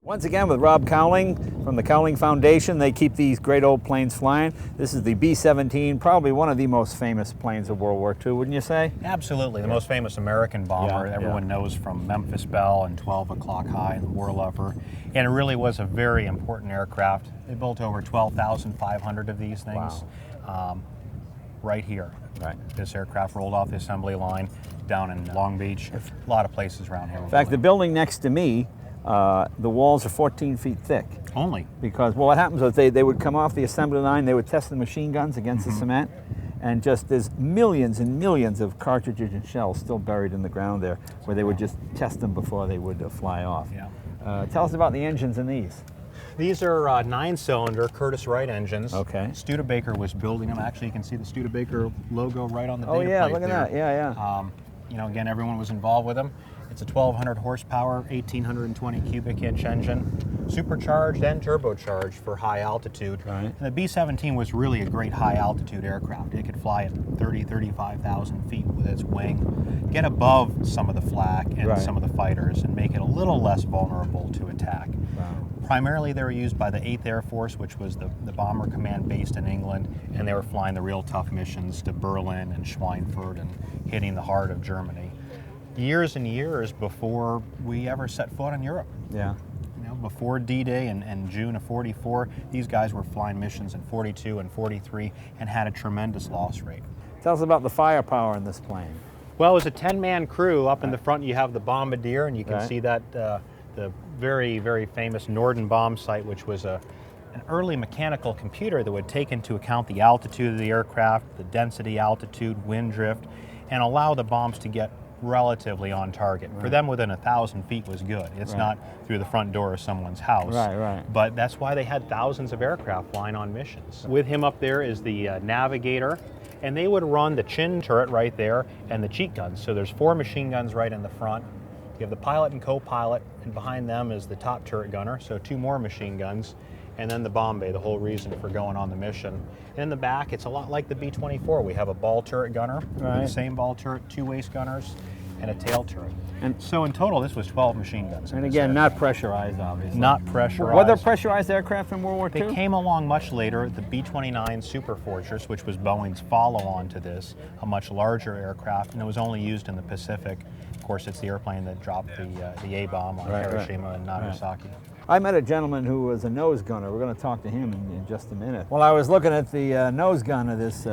Once again with Rob Cowling from the Cowling Foundation. They keep these great old planes flying. This is the B-17, probably one of the most famous planes of World War II, wouldn't you say? Absolutely, the most famous American bomber everyone knows from Memphis Belle and 12 O'Clock High and the War Lover. And it really was a very important aircraft. They built over 12,500 of these things right here. Right. This aircraft rolled off the assembly line down in Long Beach. A lot of places around here. In fact, the building next to me, the walls are 14 feet thick. Only? Because, well, what happens was they would come off the assembly line, they would test the machine guns against the cement, and just there's millions and millions of cartridges and shells still buried in the ground there, where they would just test them before they would fly off. Yeah. Tell us about the engines in these. These are 9-cylinder Curtiss-Wright engines. Okay. Studebaker was building them. Actually, you can see the Studebaker logo right on the data Oh yeah, plate look at there. that. Yeah. You know, again, everyone was involved with them. It's a 1,200 horsepower, 1,820 cubic inch engine, supercharged and turbocharged for high altitude. Right. And the B-17 was really a great high altitude aircraft. It could fly at 35,000 feet with its wing, get above some of the flak and some of the fighters, and make it a little less vulnerable to attack. Wow. Primarily, they were used by the 8th Air Force, which was the bomber command based in England, and they were flying the real tough missions to Berlin and Schweinfurt and hitting the heart of Germany. Years and years before we ever set foot in Europe. Yeah. You know, before D-Day and June of '44, these guys were flying missions in '42 and '43 and had a tremendous loss rate. Tell us about the firepower in this plane. Well, it was a 10-man crew. Up in the front you have the bombardier, and you can see that the very, very famous Norden bomb sight, which was an early mechanical computer that would take into account the altitude of the aircraft, the density, altitude, wind drift, and allow the bombs to get relatively on target. For them, within 1,000 feet was good. It's not through the front door of someone's house. Right. But that's why they had thousands of aircraft flying on missions. With him up there is the navigator, and they would run the chin turret right there and the cheek guns. So there's 4 machine guns right in the front. You have the pilot and co-pilot, and behind them is the top turret gunner, so 2 more machine guns, and then the bomb bay, the whole reason for going on the mission. And in the back, it's a lot like the B-24. We have a ball turret gunner, the same ball turret, 2 waist gunners, and a tail turret. And so in total, this was 12 machine guns. And again, not pressurized, obviously. Not pressurized. Were there pressurized aircraft in World War II? They came along much later, the B-29 Super Fortress, which was Boeing's follow-on to this, a much larger aircraft, and it was only used in the Pacific. Of course, it's the airplane that dropped the A-bomb on Hiroshima and Nagasaki. I met a gentleman who was a nose gunner. We're going to talk to him in just a minute. Well, I was looking at the nose gun of this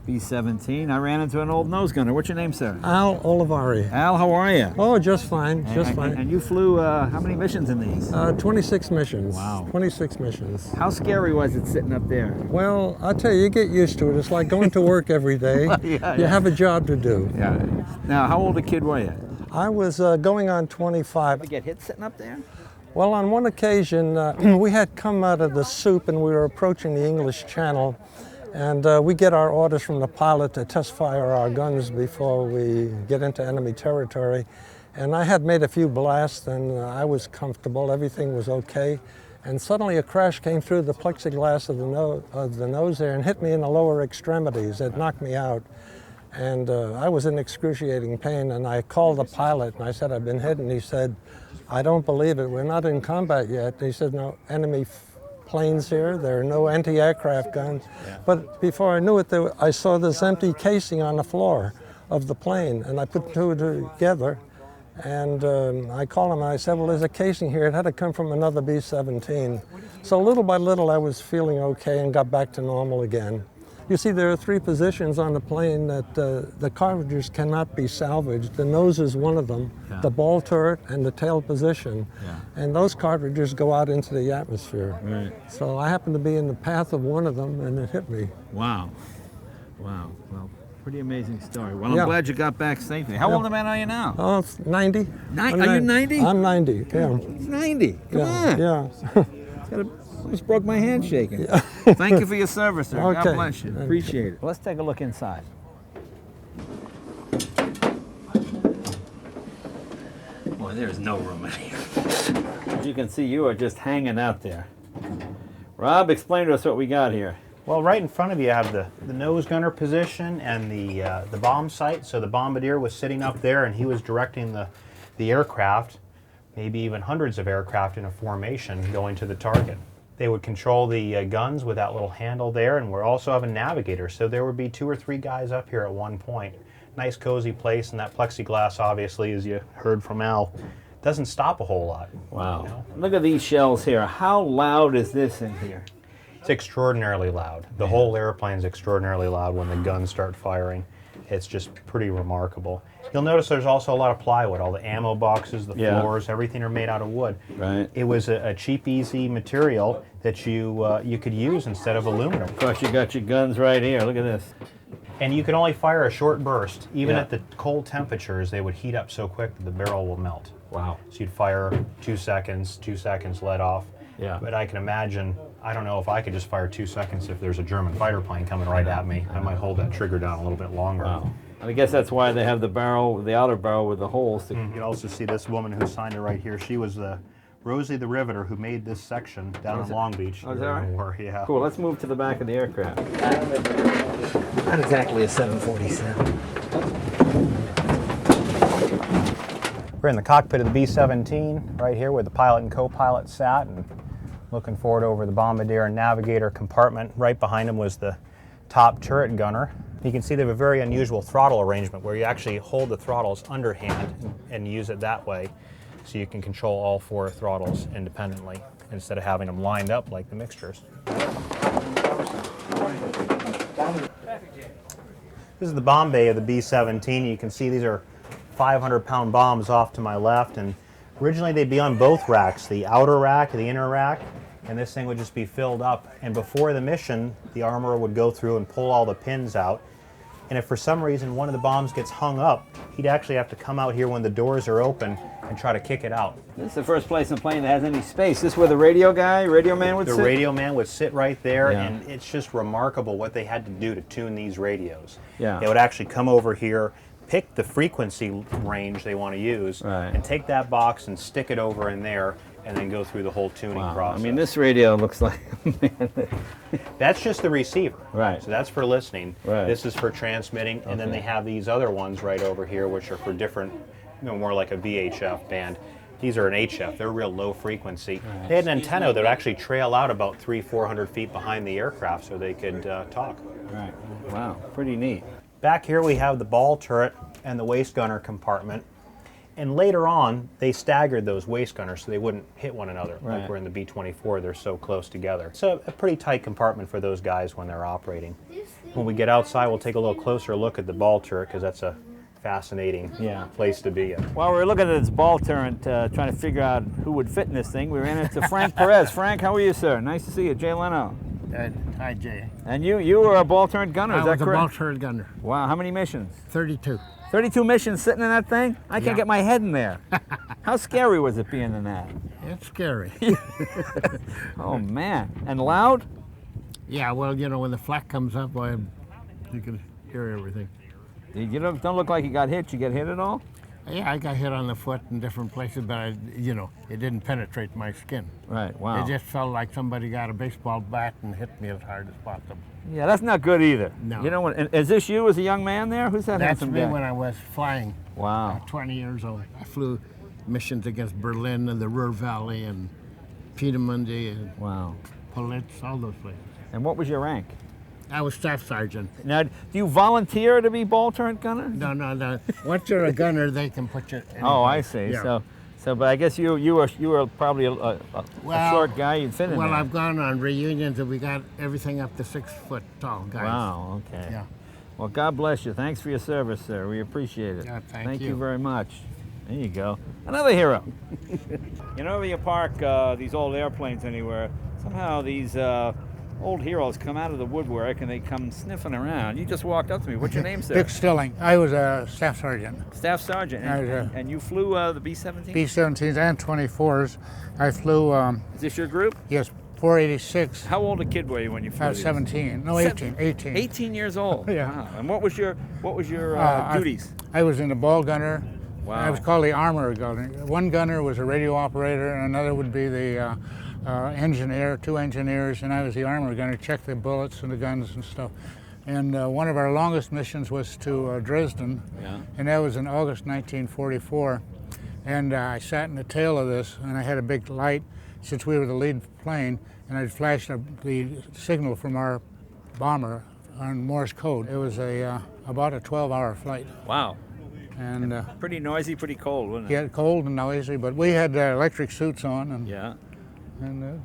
B-17. I ran into an old nose gunner. What's your name, sir? Al Olivari. Al, how are you? Oh, just fine, just fine. And you flew how many missions in these? 26 missions. Wow. 26 missions. How scary was it sitting up there? Well, I tell you, you get used to it. It's like going to work every day. You have a job to do. Yeah. Now, how old a kid were you? I was going on 25. Did you get hit sitting up there? Well, on one occasion, we had come out of the soup and we were approaching the English Channel. And we get our orders from the pilot to test fire our guns before we get into enemy territory. And I had made a few blasts and I was comfortable, everything was okay. And suddenly a crash came through the plexiglass of the nose there and hit me in the lower extremities. It knocked me out. And I was in excruciating pain, and I called the pilot and I said, I've been hit, and he said, I don't believe it, we're not in combat yet. And he said, no, enemy planes here, there are no anti-aircraft guns. But before I knew it, I saw this empty casing on the floor of the plane, and I put 2 together, and I called him and I said, well, there's a casing here, it had to come from another B-17. So little by little I was feeling okay and got back to normal again. You see, there are 3 positions on the plane that the cartridges cannot be salvaged. The nose is one of them, the ball turret, and the tail position. And those cartridges go out into the atmosphere. Right. So I happened to be in the path of one of them, and it hit me. Wow. Wow. Well, pretty amazing story. Well, I'm glad you got back safely. How old a man are you now? Oh, it's 90. Are you 90? I'm 90, yeah. 90? Come on. Yeah. Almost broke my hand shaking. Thank you for your service, sir. Okay. God bless you. Appreciate it. Let's take a look inside. Boy, there's no room in here. As you can see, you are just hanging out there. Rob, explain to us what we got here. Well, right in front of you have the nose gunner position and the bomb sight. So the bombardier was sitting up there and he was directing the aircraft. maybe even hundreds of aircraft in a formation going to the target. They would control the guns with that little handle there, and we're also have a navigator, so there would be 2 or 3 guys up here at one point. Nice cozy place, and that plexiglass, obviously, as you heard from Al, doesn't stop a whole lot. Wow. You know? Look at these shells here. How loud is this in here? It's extraordinarily loud. The whole airplane's extraordinarily loud when the guns start firing. It's just pretty remarkable. You'll notice there's also a lot of plywood. All the ammo boxes, the floors, everything are made out of wood. Right. It was a cheap, easy material that you could use instead of aluminum. Of course, you got your guns right here. Look at this. And you can only fire a short burst. Even Yeah. at the cold temperatures, they would heat up so quick that the barrel will melt. Wow. So you'd fire 2 seconds, let off. Yeah. But I can imagine, I don't know if I could just fire 2 seconds if there's a German fighter plane coming right at me. I might hold that trigger down a little bit longer. Wow. And I guess that's why they have the barrel, the outer barrel with the holes. To, You can also see this woman who signed it right here. She was the Rosie the Riveter who made this section down in Long Beach. Oh, is that right? during the war. Yeah. Cool, let's move to the back of the aircraft. Not exactly a 747. We're in the cockpit of the B-17 right here where the pilot and co-pilot sat, and looking forward over the bombardier and navigator compartment. Right behind him was the top turret gunner. You can see they have a very unusual throttle arrangement where you actually hold the throttles underhand and use it that way, so you can control all 4 throttles independently instead of having them lined up like the mixtures. This is the bomb bay of the B-17. You can see these are 500-pound bombs off to my left, and originally they'd be on both racks, the outer rack and the inner rack, and this thing would just be filled up. And before the mission, the armorer would go through and pull all the pins out. And if for some reason one of the bombs gets hung up, he'd actually have to come out here when the doors are open and try to kick it out. This is the first place in the plane that has any space. This is where the radio man would sit? The radio man would sit right there, Yeah. and it's just remarkable what they had to do to tune these radios. Yeah. They would actually come over here, pick the frequency range they want to use, Right. and take that box and stick it over in there, and then go through the whole tuning Wow. process. I mean, this radio looks like, man. That's just the receiver. Right. So that's for listening. Right. This is for transmitting, and then Okay. they have these other ones right over here, which are for different, more like a VHF band. These are an HF. They're real low frequency. Right. They had an antenna that would actually trail out about 300-400 feet behind the aircraft so they could talk. Right. Wow, pretty neat. Back here we have the ball turret and the waist gunner compartment. And later on, they staggered those waist gunners so they wouldn't hit one another. Right. Like we're in the B-24, they're so close together. It's a pretty tight compartment for those guys when they're operating. When we get outside, we'll take a little closer look at the ball turret because that's a fascinating place to be in. While we were looking at this ball turret, trying to figure out who would fit in this thing, we ran into Frank Perez. Frank, how are you, sir? Nice to see you. Jay Leno. Hi, Jay. And you were a ball turret gunner, is I that was a correct? ball turret gunner. Wow, how many missions? 32. 32 missions sitting in that thing? I can't Yeah. get my head in there. How scary was it being in that? It's scary. Oh, man. And loud? Yeah, well, you know, when the flak comes up, boy, you can hear everything. You don't look like you got hit. You get hit at all? Yeah, I got hit on the foot in different places, but, it didn't penetrate my skin. Right, wow. It just felt like somebody got a baseball bat and hit me as hard as possible. Yeah, that's not good either. No. You know what? Is this you as a young man there? Who's that That's handsome me guy? when I was flying. Wow. 20 years old. I flew missions against Berlin and the Ruhr Valley and Piedemonde and Wow. Politz, all those places. And what was your rank? I was staff sergeant. Now, do you volunteer to be ball turret gunner? No. Once you're a gunner, they can put you. Oh, I see. Yeah. So, but I guess you were probably a short guy. You'd fit in Well, there. I've gone on reunions and we got everything up to 6 foot tall guys. Wow. Okay. Yeah. Well, God bless you. Thanks for your service, sir. We appreciate it. Yeah, thank you you. very much. There you go. Another hero. You know, when you park these old airplanes anywhere, somehow these old heroes come out of the woodwork and they come sniffing around. You just walked up to me. What's your name, sir? Dick Stilling. I was a staff sergeant. Staff Sergeant. I was, And you flew the B-17? B-17s and 24s. I flew, Is this your group? yes, 486. How old a kid were you when you flew I was these? 17. No, 18. 18. 18 years old. Yeah. Wow. And what was your duties? I was in the ball gunner. Wow. I was called the armor gunner. One gunner was a radio operator, and another would be the engineer, 2 engineers, and I was the armor gunner, check the bullets and the guns and stuff. And one of our longest missions was to Dresden, Yeah. and that was in August 1944. And I sat in the tail of this, and I had a big light, since we were the lead plane, and I'd flashed the signal from our bomber on Morse code. It was about a 12-hour flight. Wow. And Pretty noisy, pretty cold, wasn't it? yeah, cold and noisy, but we had electric suits on, and, Yeah. and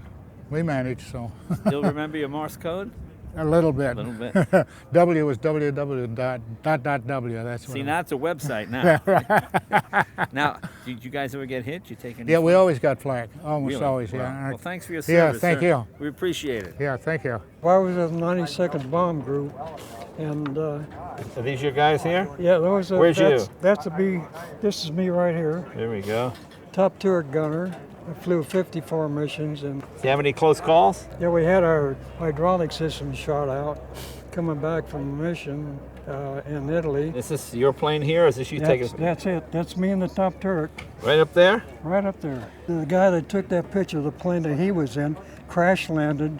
we managed, so. Still remember your Morse code? A little bit. A little bit. W was www. That's what. See, it now it's a website now. Now, did you guys ever get hit? You take any? Yeah, we always got flak. Almost Really? always, Wow. yeah. Well, thanks for your Yeah, service. thank sir. you. We appreciate it. Yeah, thank you. Well, I was in the 92nd Bomb Group, and Are these your guys here? yeah, those are. Where's you? That's a B. This is me right here, There we go. top turret gunner. I flew 54 missions, and Do you have any close calls? yeah, we had our hydraulic system shot out coming back from a mission in Italy. Is this your plane here, or is this you taking? That's it. That's me in the top turret, Right up there? right up there. The guy that took that picture of the plane that he was in crash landed,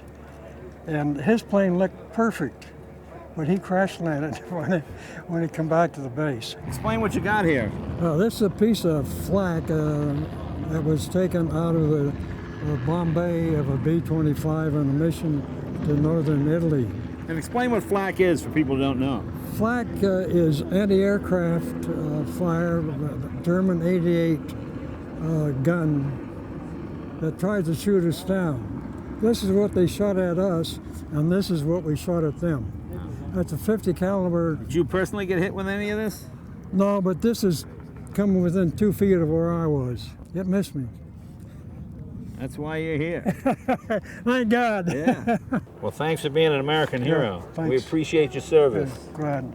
and his plane looked perfect, but he crash landed when he come back to the base. Explain what you got here. This is a piece of flak that was taken out of the Bombay of a B-25 on a mission to northern Italy. And explain what flak is for people who don't know. Flak is anti-aircraft fire, German 88 gun that tries to shoot us down. This is what they shot at us, and this is what we shot at them. That's a 50 caliber. Did you personally get hit with any of this? No, but this is coming within 2 feet of where I was. It missed me. That's why you're here. Thank God. Yeah. Well, thanks for being an American hero. thanks. We appreciate your service. Glad.